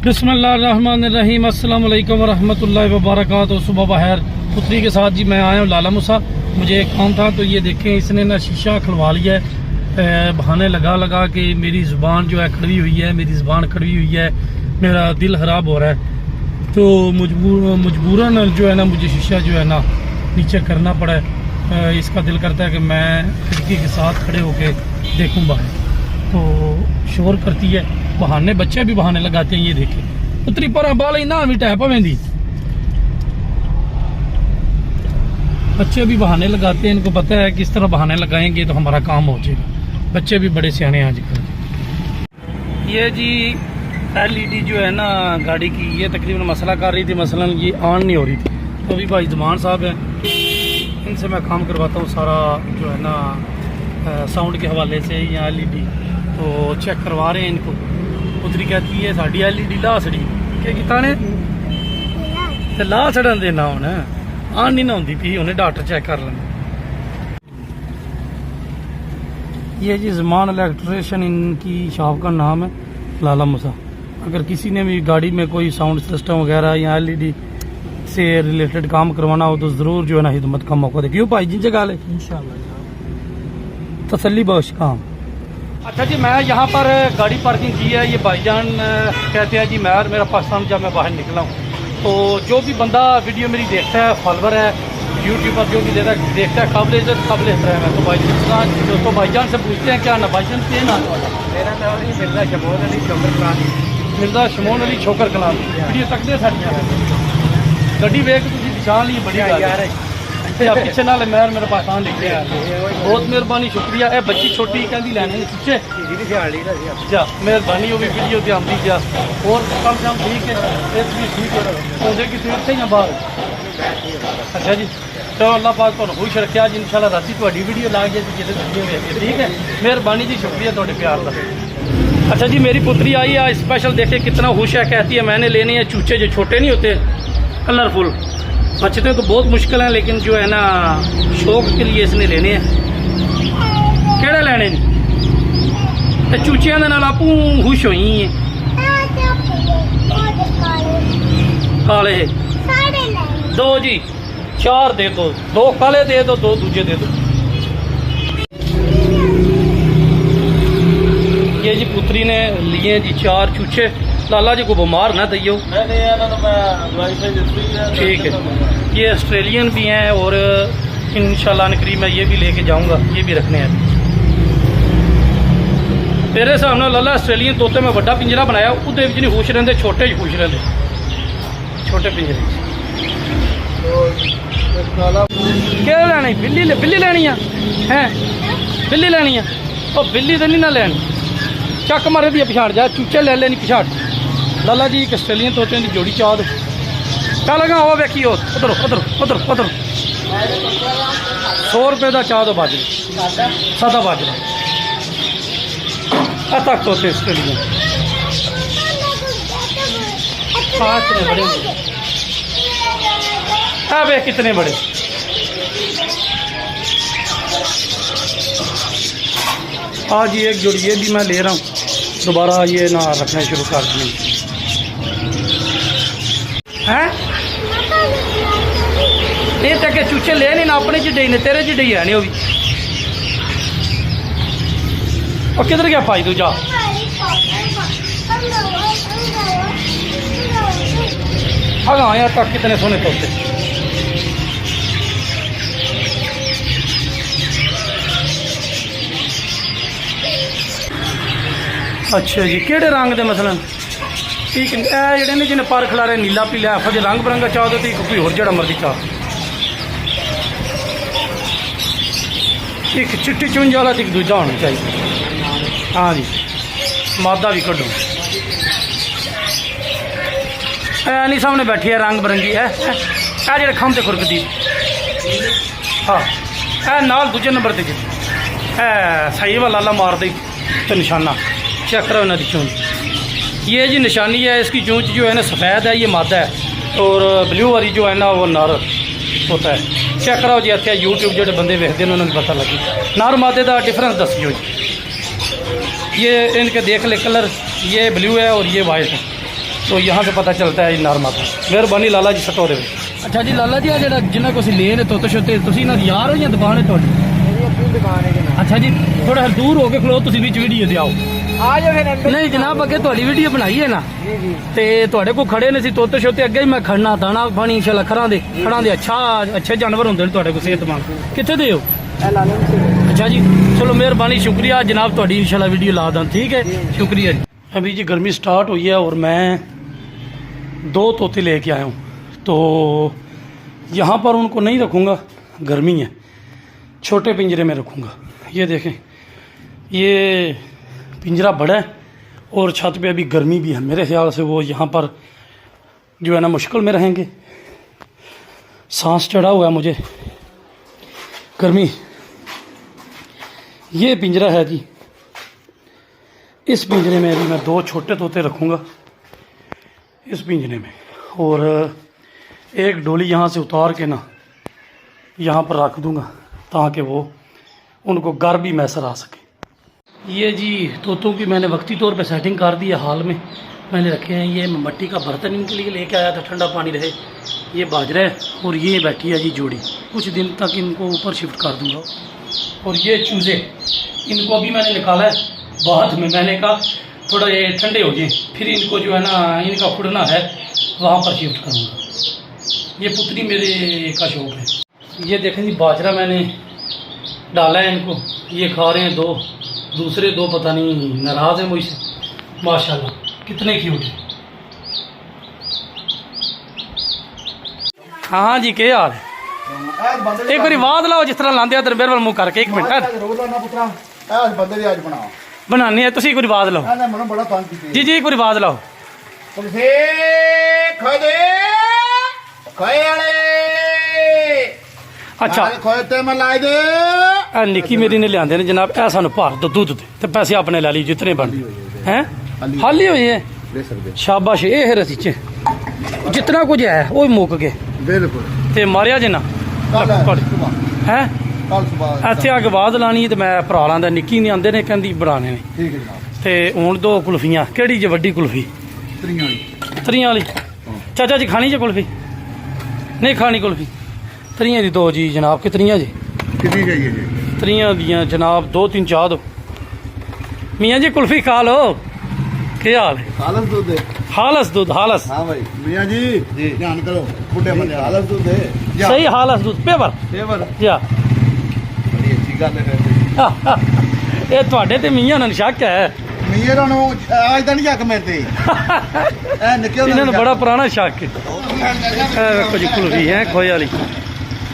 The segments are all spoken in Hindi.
बिस्मिल्लाहिर्रहमानिर्रहीम अस्सलाम वालेकुम वरहमतुल्लाहि वबरकातुहू। सुबह बहर पुत्री के साथ जी मैं आया हूँ लाला मूसा। मुझे एक काम था तो ये देखें इसने ना शीशा खुलवा लिया है, बहाने लगा लगा के मेरी ज़ुबान जो है कड़वी हुई है, मेरी ज़ुबान कड़वी हुई है, मेरा दिल ख़राब हो रहा है। तो मजबूरन जो है ना मुझे शीशा जो है ना नीचे करना पड़ा है। इसका दिल करता है कि मैं खिड़की के साथ खड़े होके देखूँ बाहर, तो शोर करती है, बहाने बच्चे भी बहाने लगाते हैं। ये देखे पुत्री पर बाल ही ना भी टह पवेंदी, बच्चे भी बहाने लगाते हैं। इनको पता है किस तरह बहाने लगाएंगे तो हमारा काम हो जाएगा। बच्चे भी बड़े सियाने हैं आजकल। ये जी LED जो है ना गाड़ी की, ये तकरीबन मसला कर रही थी, मसलन ये ऑन नहीं हो रही थी। तो अभी भाई ज़मान साहब हैं, इनसे मैं काम करवाता हूँ सारा जो है ना साउंड के हवाले से या LED तो चेक करवा रहे हैं इनको। पुत्री कहती है साड़ी LED ला छड़ी क्या किता ने ते ला छड़न देना हुन आन नहीं ना होंदी पी, उन्हें डॉक्टर चेक कर लेना। ये जी ज़मान इलेक्ट्रिशियन इनकी शॉप का नाम है लाला मूसा। अगर किसी ने भी गाड़ी में कोई साउंड सिस्टम वगैरह या LED से रिलेटेड काम करवाना हो तो ज़रूर जो है ना हिदमत का मौका दे। क्यों भाई जी जगह ले इंशाल्लाह तसल्ली बख्श काम। अच्छा जी, मैं यहाँ पर गाड़ी पार्किंग की है। ये भाईजान कहते हैं जी मैं और मेरा पाकिस्तान जब मैं बाहर निकला हूँ तो जो भी बंदा वीडियो मेरी देखता है, फॉलोवर है यूट्यूब पर, जो भी देखता है काबिल इज़्ज़त काबिल एहतराम है। तो भाईजान दोस्तों भाईजान से पूछते हैं क्या ना भाईजान के ना मेरा नाम मिर्जा शमोन अली छोकर कलानी, मिर्जा शमोन अली छोकर कलानी। वीडियो तक दे साड़ियाँ गड्डी वेख तुम पछाण ली बड़ी यार पिछे नाल मैं मेरा पाकिस्तान लिखे बहुत मेहरबानी शुक्रिया। ए बच्ची छोटी कहती लैने पिछे मेहरबानी, वो भी वीडियो ध्यान दी जा और कम शाम ठीक है भी ठीक है पौधे की इतने या बाहर। अच्छा जी चलो अल्लाह पाक तुहानू खुश रखे। अज इंशाल्लाह राती तुहाडी वीडियो ला के ठीक है, मेहरबानी जी शुक्रिया थोड़े प्यार का। अच्छा जी मेरी पुत्री आई आज स्पेशल, देखे कितना खुश है। कहती है मैंने लेने हैं चूचे जो छोटे नहीं होते कलरफुल, बचते तो बहुत मुश्किल है लेकिन जो है ना शौक के लिए इसने लेने हैं। केड़े लेने ने चूचिया के नाल आपू खुश हुई है। काले दो जी, 4 दे दो, 2 काले दे दो, 2 दूजे दे दो। ये जी पुत्री ने लिए जी 4 चूचे। लाला जी को बीमार ना दियो, ठीक है। ये ऑस्ट्रेलियन भी हैं और इंशाल्लाह करीब मैं ये भी लेके जाऊंगा, ये भी रखने हैं। मेरे हिसाब नाल लाला ऑस्ट्रेलियन तोते में बड़ा पिंजरा बनाया, उहदे विच नहीं खुश रहंदे, छोटे ही खुश रहंदे, छोटे पिंजरे। क्या लैनी बिल्ली लैनी है बिल्ली लैनी है और बिल्ली तो नहीं ना लैनी, चक मारे दी पिछाड़ जा, चूचे ले लेनी पिछाड़। लाला जी एक ऑस्ट्रेलियन तोते की जोड़ी चाह दो। चल लगा वो वेखियो उधर उधर उधर उधर 100 रुपये का चाह दो बाजरा, सादा बाजरा तक तोते ऑस्ट्रेलियन। कितने बड़े वे कितने बड़े। आज ये एक जोड़ी ये भी मैं ले रहा हूँ, दोबारा ये ना रखना शुरू कर दिए हैं। ये तक चूचे ले नहीं ना अपने चिड्डे ने, तेरे चिड्डे है नहीं वो भी। और किधर गया भाई तू जा। हाँ यार तक कितने सोने तोते। अच्छा जी केड़े रंग दे मसलन ठीक है जेडे ने जिन्हें पर खिलारे नीला पीला एफो जो रंग बिरंगा चाह दो तो कोई होर जड़ा मर्जी चाह। एक चिट्टी चुंज वाला एक दूजा होना चाहिए। हाँ जी मादा भी कड्डो। नहीं सामने बैठी है रंग बिरंगी है जेडे खम से खुरकती। हाँ नाल दूजे नंबर से जी सही वाला लाला मार दे तो निशाना चेक करो इन्हों की चूंच। ये जी निशानी है इसकी चूंच जो है ना सफ़ेद है, ये मादा है और ब्लू वाली जो है ना वो नर होता है। चेक कराओ जी इतने यूट्यूब जो बंदे वेखते हैं उन्होंने पता लगे नर मादे का डिफरेंस दसियो जी। ये इनके देख ले कलर, ये ब्लू है और ये वाइट है। तो यहाँ से पता चलता है जी नॉर्मल। मेहरबानी लाला जी सटो दे। अच्छा जी लाला जी, आ जिन्हें को ले तोते शोते तुम यार हो या दुकान है थोड़ी? अच्छा जी, थोड़ा दूर हो के खलो, तुम बीच वीडियो से आओ। नहीं जनाब, अगे थोड़ी वीडियो बनाई है ना, तो को खड़े ने तोते शोते, अगे ही मैं खड़ना दाना पानी इंशाल्लाह खड़ा दे अच्छा अच्छे जानवर होंगे थोड़े को सेहतमंद। कितने दे हो? अच्छा जी, चलो मेहरबानी, शुक्रिया जनाब, थोड़ी इंशाल्लाह वीडियो ला दा। ठीक है, शुक्रिया जी। अभी जी गर्मी स्टार्ट हुई है और मैं 2 तोते लेके आया हूँ। तो यहाँ पर उनको नहीं रखूँगा, गर्मी है, छोटे पिंजरे में रखूँगा। ये देखें, ये पिंजरा बड़ा है और छत पे अभी गर्मी भी है। मेरे ख्याल से वो यहाँ पर जो है ना मुश्किल में रहेंगे। सांस चढ़ा हुआ है मुझे, गर्मी। ये पिंजरा है जी, इस पिंजरे में अभी मैं 2 छोटे तोते रखूँगा इस पिंजरे में, और एक डोली यहाँ से उतार के ना यहाँ पर रख दूँगा ताकि वो उनको घर भी मैसर आ सके। ये जी तोतों की मैंने वक्ती तौर पे सेटिंग कर दी है। हाल में मैंने रखे हैं। ये मिट्टी का बर्तन इनके लिए लेके आया था, ठंडा पानी रहे। ये बाजरा है और ये बैठी है जी जोड़ी। कुछ दिन तक इनको ऊपर शिफ्ट कर दूँगा। और ये चूज़े, इनको अभी मैंने निकाला है बाद में। मैंने कहा थोड़ा ये ठंडे हो जाए, फिर इनको जो है ना इनका खुड़ना है वहाँ पर शिफ्ट करूँगा। ये पुतली मेरे का शौक है। ये देखें जी बाजरा मैंने डाला है इनको, ये खा रहे हैं। दूसरे 2 पता नहीं नाराज़ हैं मुझसे। माशाल्लाह कितने क्यूट हैं। हाँ जी, क्या हाल है? एक बार आवाज लाओ जिस तरह लाते इधर मेरे वाल मुँह करके। 1 मिनट बनाने है, तुम एक बार आवाज लाओ जी जी, एक बार आवाज लाओ। अच्छा निकी मेरी ने लिया ने जनाब, ऐ सानू भार दो दूध ते पैसे अपने लै ली जितने बन हैं। खाली हुई है, शाबाश। ये है रसीचे जितना कुछ है वो मुक गए ते मारिया जे ना है। ਇੱਥੇ ਆ ਕੇ ਆਵਾਜ਼ ਲਾਣੀ ਤੇ ਮੈਂ ਭਰਾ ਲਾਂਦਾ, ਨਿੱਕੀ ਨਹੀਂ ਆਂਦੇ ਨੇ ਕਹਿੰਦੀ ਬਣਾਣੇ ਨੇ। ਠੀਕ ਹੈ ਜਨਾਬ। ਤੇ ਹੁਣ 2 ਕੁਲਫੀਆਂ। ਕਿਹੜੀ ਜੇ ਵੱਡੀ ਕੁਲਫੀ? ਤਰੀਆਂ ਵਾਲੀ। ਚਾਚਾ ਜੀ ਖਾਣੀ ਜੇ ਕੁਲਫੀ? ਨਹੀਂ ਖਾਣੀ ਕੁਲਫੀ। ਤਰੀਆਂ ਦੀ 2 ਜੀ ਜਨਾਬ। ਕਿਤਨੀਆਂ ਜੀ? ਕਿੰਨੀ ਚਾਹੀਏ ਜੀ? ਤਰੀਆਂ ਦੀਆਂ ਜਨਾਬ 2-3 ਚਾਹ ਦੋ। ਮੀਆਂ ਜੀ ਕੁਲਫੀ ਖਾ ਲੋ। ਕੀ ਹਾਲ ਹੈ? ਹਾਲਸ ਦੁੱਧ ਦੇ। हालस दूध, हालस। हाँ भाई मियाँ जी ध्यान करो, बुढ़े बंदे हालस दूध है। सही हालस दूध पेवर जा। बड़ी अच्छी गल है। ये ਤੁਹਾਡੇ ਤੇ ਮੀਆਂ ਨੂੰ ਸ਼ੱਕ ਹੈ। ਮੀਆਂ ਨੂੰ ਅੱਜ ਤਾਂ ਨਹੀਂ ਸ਼ੱਕ ਮੇਰੇ ਤੇ। ਇਹ ਨਿੱਕੇ ਇਹਨਾਂ ਨੂੰ ਬੜਾ ਪੁਰਾਣਾ ਸ਼ੱਕ ਹੈ। ਇਹ ਵੇਖੋ ਜੀ ਕੁਲਫੀ ਹੈ ਖੋਏ ਵਾਲੀ।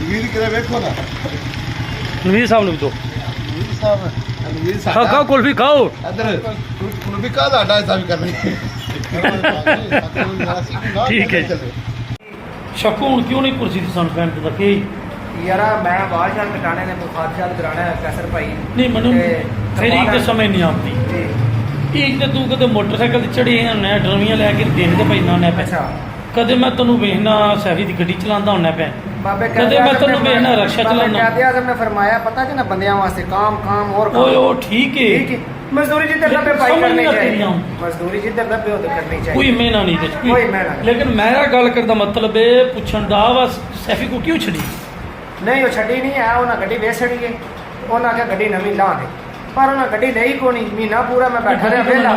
ਵੀਰ ਕਿਤੇ ਵੇਖੋ ਨਾ। ਨਵੀਰ ਸਾਹਿਬ ਨੂੰ ਦੋ। ਨਵੀਰ ਸਾਹਿਬ ਖਾਓ ਕੁਲਫੀ ਖਾਓ। ਇੱਧਰ ਕੁਲਫੀ ਕਾ ਸਾਡਾ ਹਿਸਾਬ ਕਰਨੀ। ठीक है। शक्को हूँ क्यों नहीं कुर्सी सन पैंट का कि यार मैं बाहर शाल कटाने ने मुखात शाल कराना है कैसर भाई नहीं मनु फिर एक समय नहीं आती। एक तो तू कदे मोटरसाइकिल चढ़े होना ड्रमियां लैके देखते भाई ना पे। कदे मैं तेन वेखना सैफी की गड्डी चलाता होना पे, कदे मैं तेन वेखना रक्षा चलाना। मैं फरमाया पता जी ना बंदियां वास्ते काम और ठीक है। मजदूरी जिधर लबे भाई करनी चाहिए। मजदूरी जिधर लबे उधर करनी चाहिए। कोई मेहना नहीं कोई मेहना। लेकिन मेरा गल करदा मतलब है पुछण दा वा सैफी को क्यों छड़ी? नहीं वो छड़ी नहीं है, उन्हें गड्डी वे छड़ी है। उन्हें आख्या गड्डी नवी ला दे, पर उन्हें गड्डी लई को नहीं। महीना पूरा मैं बैठा रहा वेला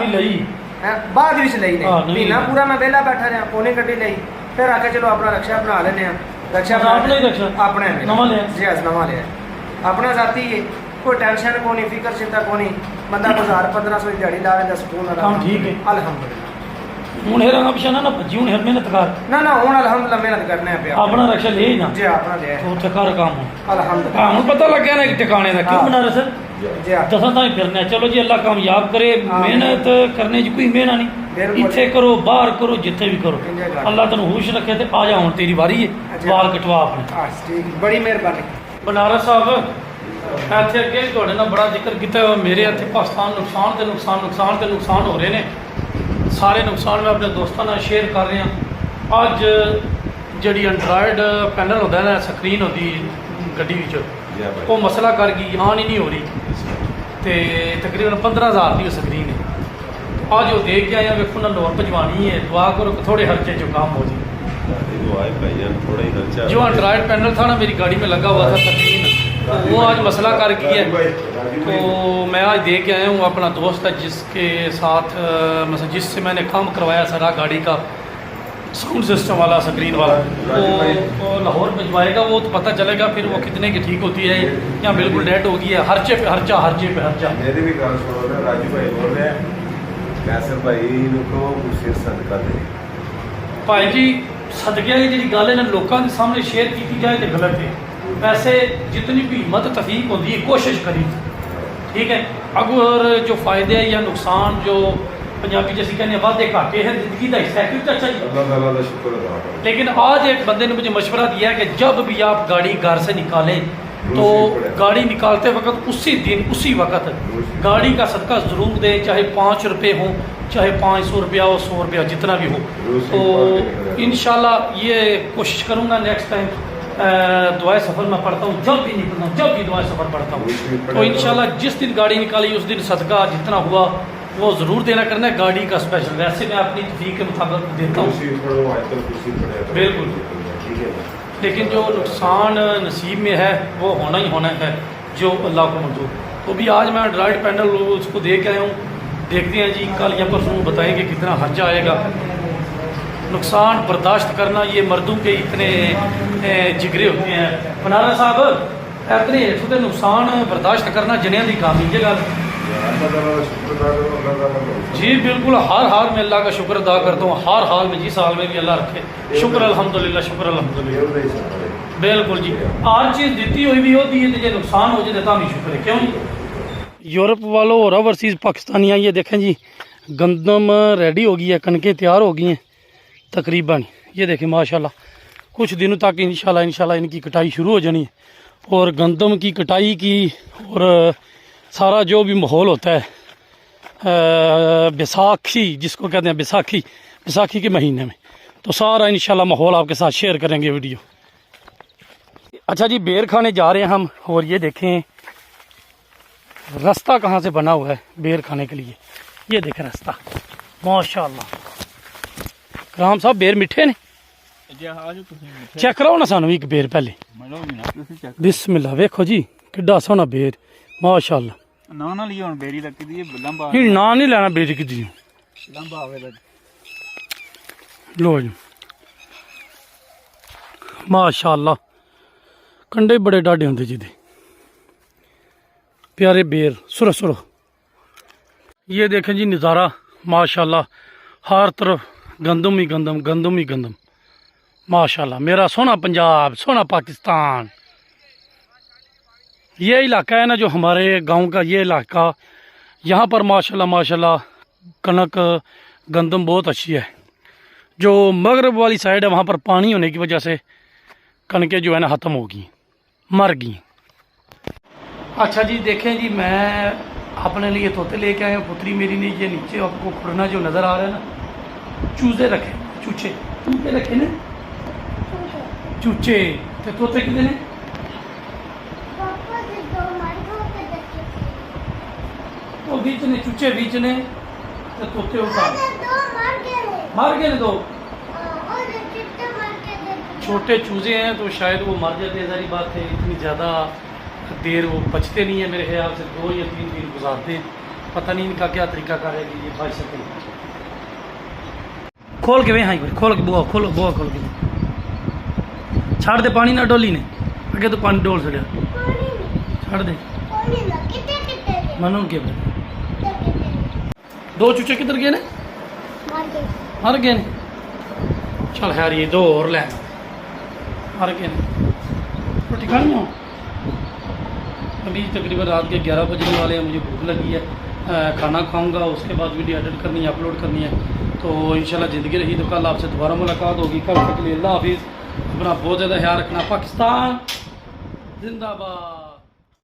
बाद विच लई नहीं। महीना पूरा मैं वेला बैठा रहा, कोनी गड्डी लई। फिर आख्या चलो अपना रक्षा बना लेने। रक्षा अपने नवा लिया अपना जाती है। कोई टेंशन को नहीं, फिक्र चिंता को नहीं। बंदा 1000-1500 की दिहाड़ी लावे दा सुकून नाल काम ठीक है अल्हम्दुलिल्लाह। हुन हेरा ऑप्शन ना भजी, हुन मेहनत कर ना हुन अल्हम्दुलिल्लाह मेहनत करने पे अपना रक्षा ले ना जी अपना ले तो ठकार काम अल्हम्दुलिल्लाह। हुन पता लग गया ना एक ठिकाने दा क्यों बना रहे सर जी दसा ताई फिरना। चलो जी अल्लाह कामयाब करे। मेहनत करने च कोई मेहना नहीं, इथे करो बाहर करो जिथे भी करो, अल्लाह तन्नू होश रखे। ते आ जा हुन तेरी बारी है, बाल कटवा अपने। ठीक बड़ी मेहरबानी। बनारस साहब ਇੱਥੇ ਅੱਗੇ ਵੀ ਤੁਹਾਡੇ ਨਾਲ ਬੜਾ ਜ਼ਿਕਰ ਕੀਤਾ ਹੋਇਆ। ਮੇਰੇ ਇੱਥੇ ਪਾਕਿਸਤਾਨ ਨੁਕਸਾਨ ਹੋ ਰਹੇ ਨੇ। ਸਾਰੇ ਨੁਕਸਾਨ ਮੈਂ ਆਪਣੇ ਦੋਸਤਾਂ ਨਾਲ ਸ਼ੇਅਰ ਕਰ ਰਿਹਾ। ਅੱਜ ਜਿਹੜੀ ਐਂਡਰਾਇਡ ਪੈਨਲ ਹੁੰਦਾ ਨਾ, ਸਕਰੀਨ ਹੁੰਦੀ ਗੱਡੀ ਵਿੱਚ, ਉਹ ਮਸਲਾ ਕਰ ਗਈ, ਆਨ ਹੀ ਨਹੀਂ ਹੋ ਰਹੀ। ਤੇ ਤਕਰੀਬਨ 15000 ਦੀ ਉਹ ਸਕਰੀਨ ਹੈ। आज वो देख के आया वेखो ना लोर भजवानी है, दुआ करो कि थोड़े खर्चे जो काम हो जाए। जो एंड्रॉयड पैनल था ना मेरी गाड़ी में लगा हुआ था तकरीबन, तो वो आज मसला कर गया है। तो मैं आज दे के आया हूँ, अपना दोस्त है जिसके साथ मतलब जिससे मैंने काम करवाया सारा गाड़ी का साउंड सिस्टम वाला स्क्रीन वाला, तो लाहौर भिजवाएगा। वो तो पता चलेगा फिर वो कितने की ठीक होती है या बिल्कुल डेड होगी है। हर्चे पे हर्चा, हर्चे पे हर्चा। मेरी भी गल सुनो, राजू भाई बोल रहे हैं कैसर भाई को कुछ सदका दे। भाई जी सदके वाली जी गल है ना लोगों के सामने शेयर की जाए तो गलत है। वैसे जितनी भी हिम्मत तफीक होती है कोशिश करी, ठीक है। अगर जो फ़ायदे या नुकसान जो पंजाबी जैसे कहने वादे घाटे हैं जिंदगी का हिस्सा है, क्यों चाहिए। लेकिन आज एक बंदे ने मुझे मशवरा दिया है कि जब भी आप गाड़ी घर से निकालें तो गाड़ी निकालते वक्त उसी दिन उसी वक्त गाड़ी का सदका ज़रूर दें, चाहे 5 रुपये हो, चाहे 500 रुपया हो, 100 रुपया, जितना भी हो। तो इंशाल्लाह ये कोशिश करूँगा नेक्स्ट टाइम दुआए सफ़र में पढ़ता हूँ, जब भी निकलता हूँ, जब भी दुआए सफ़र पढ़ता हूँ, तो इंशाल्लाह जिस दिन गाड़ी निकाली उस दिन सदका जितना हुआ वो ज़रूर देना करना है गाड़ी का स्पेशल। वैसे मैं अपनी तफीक के मुताबिक देता हूँ बिल्कुल, लेकिन जो नुकसान नसीब में है वो होना ही होना है, जो अल्लाह को मंजूर। तो भी आज मैं एंड्रॉयड पैनल उसको दे के आया हूँ, देखते हैं जी कल या परसों बताएंगे कितना खर्चा आएगा। नुकसान बर्दाश्त करना ये मर्दों के इतने जिगरे होते हैं। बनारा साहब इतने छोटे नुकसान बर्दाश्त करना जनिया की काम है गल जी। बिल्कुल हर हाल में अल्लाह का शुक्र अदा करता हूँ, हर हाल में, जिस हाल में भी अल्लाह रखे शुक्र अल्हम्दुलिल्लाह, शुक्र अल्हम्दुलिल्लाह। बिल्कुल जी, हर चीज़ दी हुई भी होती है, तो नुकसान हो जाए तो भी शुक्र है, क्यों जी। यूरोप वालों और ओवरसीज़ पाकिस्तानियाँ ये देखें जी, गंदम रेडी हो गई है, कनकें तैयार हो गई हैं तकरीबन। ये देखें माशाल्लाह, कुछ दिनों तक इंशाल्लाह इनकी कटाई शुरू हो जानी है। और गंदम की कटाई की और सारा जो भी माहौल होता है बैसाखी जिसको कहते हैं, बैसाखी के महीने में, तो सारा इंशाल्लाह माहौल आपके साथ शेयर करेंगे वीडियो। अच्छा जी, बेर खाने जा रहे हैं हम, और ये देखें रास्ता कहाँ से बना हुआ है बेर खाने के लिए। ये देखें रास्ता माशाल्लाह। राम साहब बेर मिठे ने, चेक कराओ ना सानू एक बेर पहले। बिस्मिल्लाह, वेखो जी किड्डा सोहना बेर माशाल्लाह। ना लियो हुन बेरी लगी दी लंबा नहीं ना नहीं लेना बेरी की दी लंबा आवेगा। लो जी माशाल्लाह, कंडे बड़े डाढ़े होंदे जी दे, प्यारे बेर सुरो सुरो। ये देखें जी नज़ारा माशाल्लाह, हर तरफ गंदम ही गंदम, गंदम ही गंदम माशाल्लाह। मेरा सोना पंजाब, सोना पाकिस्तान। ये इलाका है ना जो हमारे गांव का, ये इलाका यहाँ पर माशाल्लाह कनक गंदम बहुत अच्छी है। जो मगरब वाली साइड है वहाँ पर पानी होने की वजह से कनकें जो है ना ख़त्म हो गई, मर गई। अच्छा जी देखें जी, मैं अपने लिए तोते लेके आया हूँ, पुत्री मेरी ने। ये नीचे आपको खुरना जो नज़र आ रहा है ना, चूजे रखे, चूचे रखे ने, चूचे तो तोते कितने ने? तो बीच ने चूचे बीच ने तो तोते उठा मार गए दो छोटे चूजे हैं, तो शायद वो मर जाते हैं। सारी बात है, इतनी ज़्यादा देर वो बचते नहीं है मेरे ख्याल से, 2 या 3 दिन गुजारते हैं। पता नहीं इनका क्या तरीका कार है कि ये बच सकें। खोल के वे हाँ खोल के बुआ खोल के छाड़ दे पानी ना डोली ने, अगे तो पानी डोल छड़िया छाड़ दे मनो के। 2 चूचे किधर गए ने? मर गए ने। चल यार ये 2 और ले, मर गए ने। रोटी खानी हो? अभी तकरीबन रात के 11 बजने वाले हैं, मुझे भूख लगी है, खाना खाऊंगा, उसके बाद वीडियो एडिट करनी है, अपलोड करनी है। तो इंशाल्लाह ज़िंदगी रही तो कल आपसे दोबारा मुलाकात होगी। कल तक के लिए अल्लाह हाफिज़। अपना बहुत ज़्यादा ख्याल रखना। पाकिस्तान जिंदाबाद।